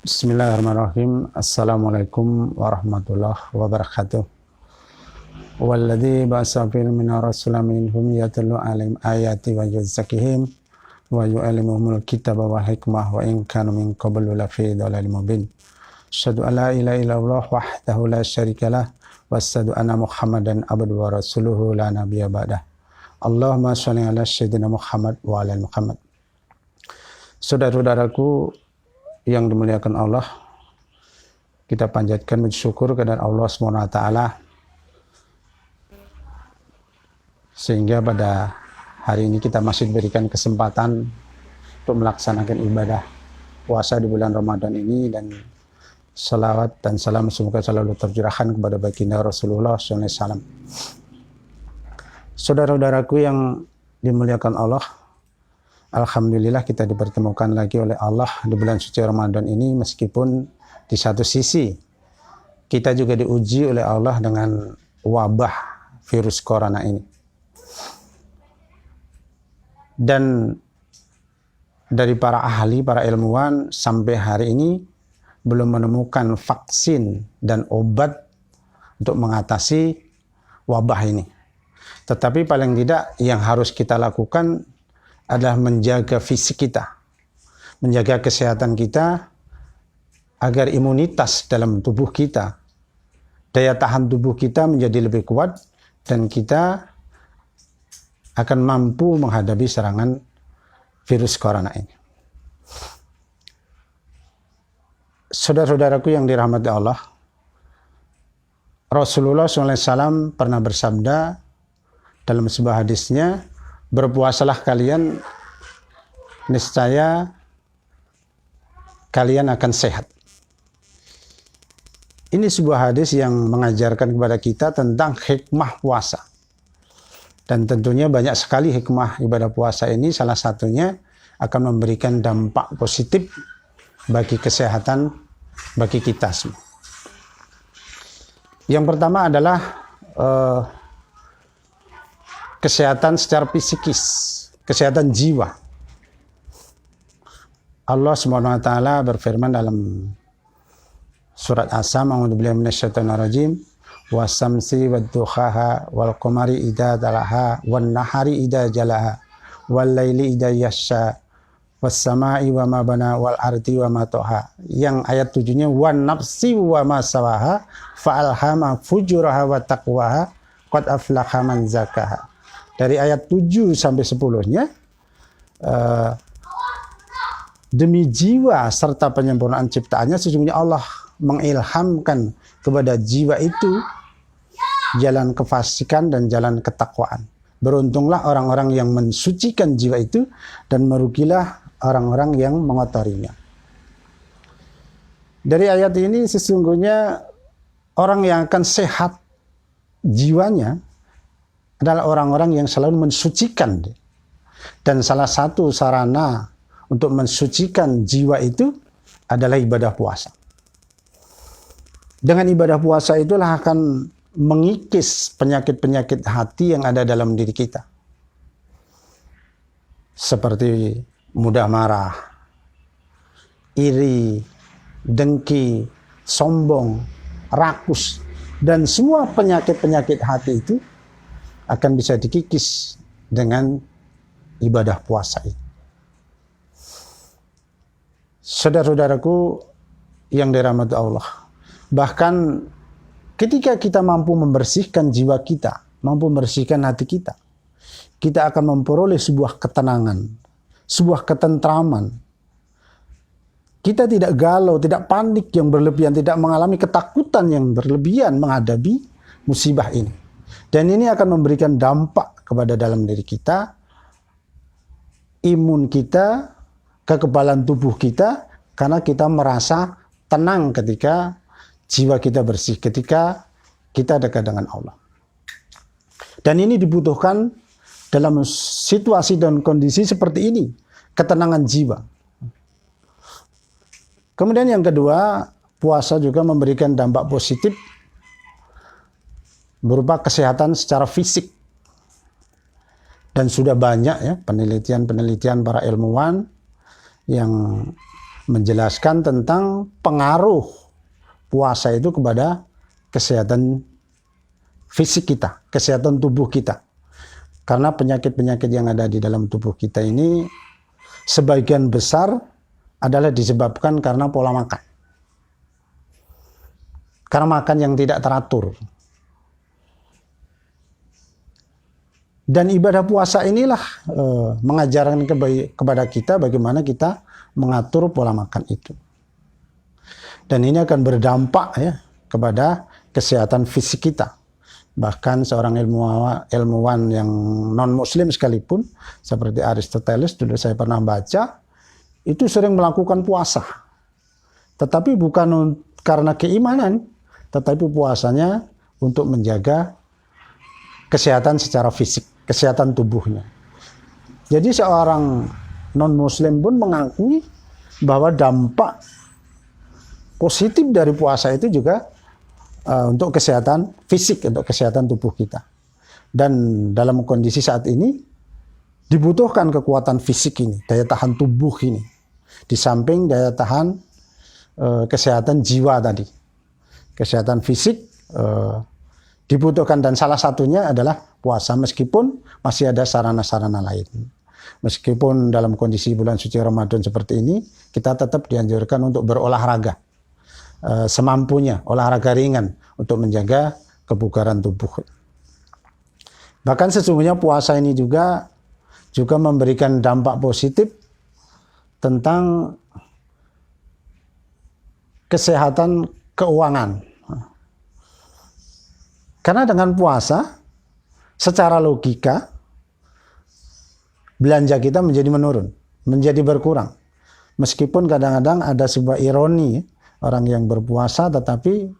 Bismillahirrahmanirrahim. Assalamualaikum warahmatullahi wabarakatuh. Walladzi ba'atsa fil rasulan minhum yatlu 'alaihim ayati wa yuzakkihim wa yu'allimuhumul kitaba wal hikmah wa in kanu min qablu lafi dhalalin mubin. Asyhadu an la ilaha illallah wahdahu la syarikalah wa asyhadu anna Muhammadan abduhu wa rasuluhu la nabiyya ba'dah. Allahumma shalli ala sayyidina Muhammad wa ala Muhammad. Saudara-saudaraku yang dimuliakan Allah, kita panjatkan puji syukur kepada Allah SWT sehingga pada hari ini kita masih diberikan kesempatan untuk melaksanakan ibadah puasa di bulan Ramadan ini, dan salawat dan salam semoga selalu tercurahkan kepada baginda Rasulullah SAW. Saudara-saudaraku yang dimuliakan Allah, alhamdulillah kita dipertemukan lagi oleh Allah di bulan suci Ramadan ini, meskipun di satu sisi kita juga diuji oleh Allah dengan wabah virus corona ini. Dan dari para ahli, para ilmuwan sampai hari ini belum menemukan vaksin dan obat untuk mengatasi wabah ini. Tetapi paling tidak yang harus kita lakukan adalah menjaga fisik kita, menjaga kesehatan kita, agar imunitas dalam tubuh kita, daya tahan tubuh kita menjadi lebih kuat, dan kita akan mampu menghadapi serangan virus corona ini. Saudara-saudaraku yang dirahmati Allah, Rasulullah SAW pernah bersabda dalam sebuah hadisnya, berpuasalah kalian, niscaya kalian akan sehat. Ini sebuah hadis yang mengajarkan kepada kita tentang hikmah puasa. Dan tentunya banyak sekali hikmah ibadah puasa ini, salah satunya akan memberikan dampak positif bagi kesehatan bagi kita semua. Yang pertama adalah kesehatan secara psikis, kesehatan jiwa. Allah SWT berfirman dalam surat As-Sam, a'udzubillahi minasyaitonirrajim, was-samsi wad-duhaha wal qamari idza talaha wan nahari idza jalaha wal laili idza yasha was samai wa ma bana wal ardi wa ma toha. Yang ayat 7-nya wan nafsi wa ma sawaha fa alhama fujuraha wa taqwaha qad aflaha man zakaha. Dari ayat 7 sampai 10-nya, demi jiwa serta penyempurnaan ciptaannya, sesungguhnya Allah mengilhamkan kepada jiwa itu jalan kefasikan dan jalan ketakwaan. Beruntunglah orang-orang yang mensucikan jiwa itu, dan merugilah orang-orang yang mengotorinya. Dari ayat ini sesungguhnya orang yang akan sehat jiwanya adalah orang-orang yang selalu mensucikan. Dan salah satu sarana untuk mensucikan jiwa itu adalah ibadah puasa. Dengan ibadah puasa itulah akan mengikis penyakit-penyakit hati yang ada dalam diri kita. Seperti mudah marah, iri, dengki, sombong, rakus, dan semua penyakit-penyakit hati itu akan bisa dikikis dengan ibadah puasa ini. Saudara-saudaraku yang dirahmati Allah, bahkan ketika kita mampu membersihkan jiwa kita, mampu membersihkan hati kita, kita akan memperoleh sebuah ketenangan, sebuah ketentraman. Kita tidak galau, tidak panik yang berlebihan, tidak mengalami ketakutan yang berlebihan menghadapi musibah ini. Dan ini akan memberikan dampak kepada dalam diri kita, imun kita, kekebalan tubuh kita, karena kita merasa tenang ketika jiwa kita bersih, ketika kita dekat dengan Allah. Dan ini dibutuhkan dalam situasi dan kondisi seperti ini, ketenangan jiwa. Kemudian yang kedua, puasa juga memberikan dampak positif berupa kesehatan secara fisik. Dan sudah banyak ya penelitian-penelitian para ilmuwan yang menjelaskan tentang pengaruh puasa itu kepada kesehatan fisik kita, kesehatan tubuh kita. Karena penyakit-penyakit yang ada di dalam tubuh kita ini sebagian besar adalah disebabkan karena pola makan. Karena makan yang tidak teratur. Dan ibadah puasa inilah mengajarkan kepada kita bagaimana kita mengatur pola makan itu. Dan ini akan berdampak ya kepada kesehatan fisik kita. Bahkan seorang ilmuwan yang non-muslim sekalipun, seperti Aristoteles, dulu saya pernah baca, itu sering melakukan puasa. Tetapi bukan karena keimanan, tetapi puasanya untuk menjaga kesehatan secara fisik, kesehatan tubuhnya. Jadi seorang non-muslim pun mengakui bahwa dampak positif dari puasa itu juga untuk kesehatan fisik, untuk kesehatan tubuh kita. Dan dalam kondisi saat ini dibutuhkan kekuatan fisik ini, daya tahan tubuh ini, di samping daya tahan kesehatan jiwa tadi. Kesehatan fisik dibutuhkan, dan salah satunya adalah puasa, meskipun masih ada sarana-sarana lain. Meskipun dalam kondisi bulan suci Ramadan seperti ini, kita tetap dianjurkan untuk berolahraga semampunya, olahraga ringan untuk menjaga kebugaran tubuh. Bahkan sesungguhnya puasa ini juga memberikan dampak positif tentang kesehatan keuangan. Karena dengan puasa secara logika belanja kita menjadi menurun, menjadi berkurang. Meskipun kadang-kadang ada sebuah ironi, orang yang berpuasa tetapi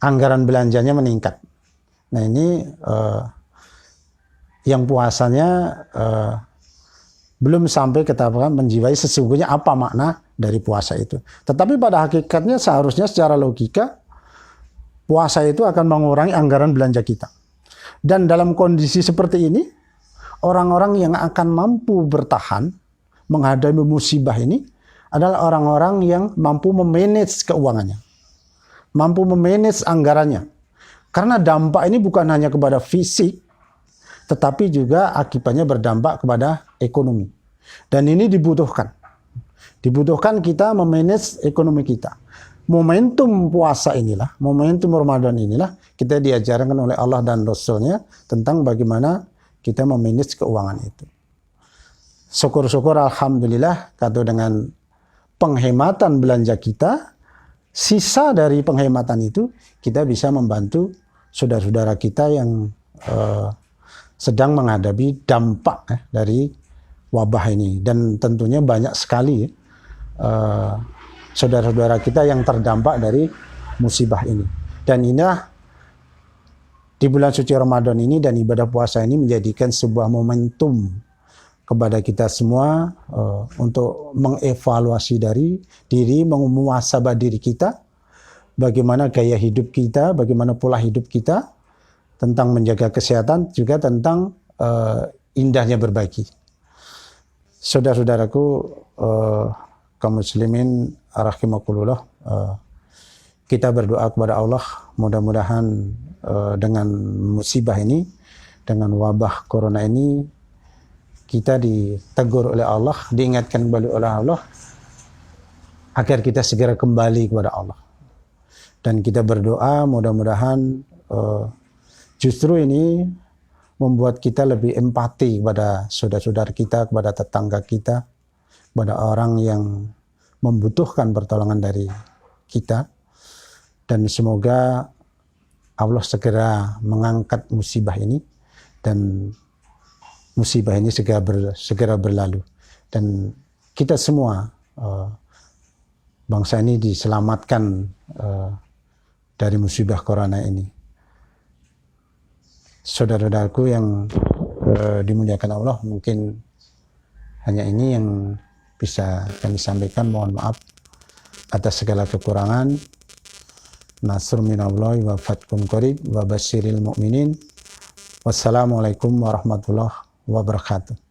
anggaran belanjanya meningkat. Nah ini yang puasanya belum sampai ke tahap menjiwai sesungguhnya apa makna dari puasa itu. Tetapi pada hakikatnya seharusnya secara logika puasa itu akan mengurangi anggaran belanja kita. Dan dalam kondisi seperti ini, orang-orang yang akan mampu bertahan menghadapi musibah ini adalah orang-orang yang mampu memanage keuangannya, mampu memanage anggarannya. Karena dampak ini bukan hanya kepada fisik, tetapi juga akibatnya berdampak kepada ekonomi. Dan ini dibutuhkan. Dibutuhkan kita memanage ekonomi kita. Momentum puasa inilah, momentum Ramadan inilah, kita diajarkan oleh Allah dan Rasul-Nya tentang bagaimana kita memanage keuangan itu. Syukur-syukur alhamdulillah, kata dengan penghematan belanja kita, sisa dari penghematan itu kita bisa membantu saudara-saudara kita yang sedang menghadapi dampak dari wabah ini. Dan tentunya banyak sekali saudara-saudara kita yang terdampak dari musibah ini. Dan inilah di bulan suci Ramadan ini dan ibadah puasa ini menjadikan sebuah momentum kepada kita semua untuk mengevaluasi dari diri, memuhasabah diri kita, bagaimana gaya hidup kita, bagaimana pola hidup kita, tentang menjaga kesehatan, juga tentang indahnya berbagi. Saudara-saudaraku, kaum muslimin rahimakumullah, kita berdoa kepada Allah, mudah-mudahan dengan musibah ini, dengan wabah corona ini, kita ditegur oleh Allah, diingatkan kembali oleh Allah, agar kita segera kembali kepada Allah. Dan kita berdoa mudah-mudahan justru ini membuat kita lebih empati kepada saudara-saudara kita, kepada tetangga kita, kepada orang yang membutuhkan pertolongan dari kita. Dan semoga Allah segera mengangkat musibah ini, dan musibah ini segera berlalu. Dan kita semua, bangsa ini diselamatkan dari musibah corona ini. Saudara-saudaraku yang dimuliakan Allah, mungkin hanya ini yang bisa kami sampaikan. Mohon maaf atas segala kekurangan. Nasr minallahi wa fatkum qarib wa basyiril mu'minin. Wassalamualaikum warahmatullahi wabarakatuh.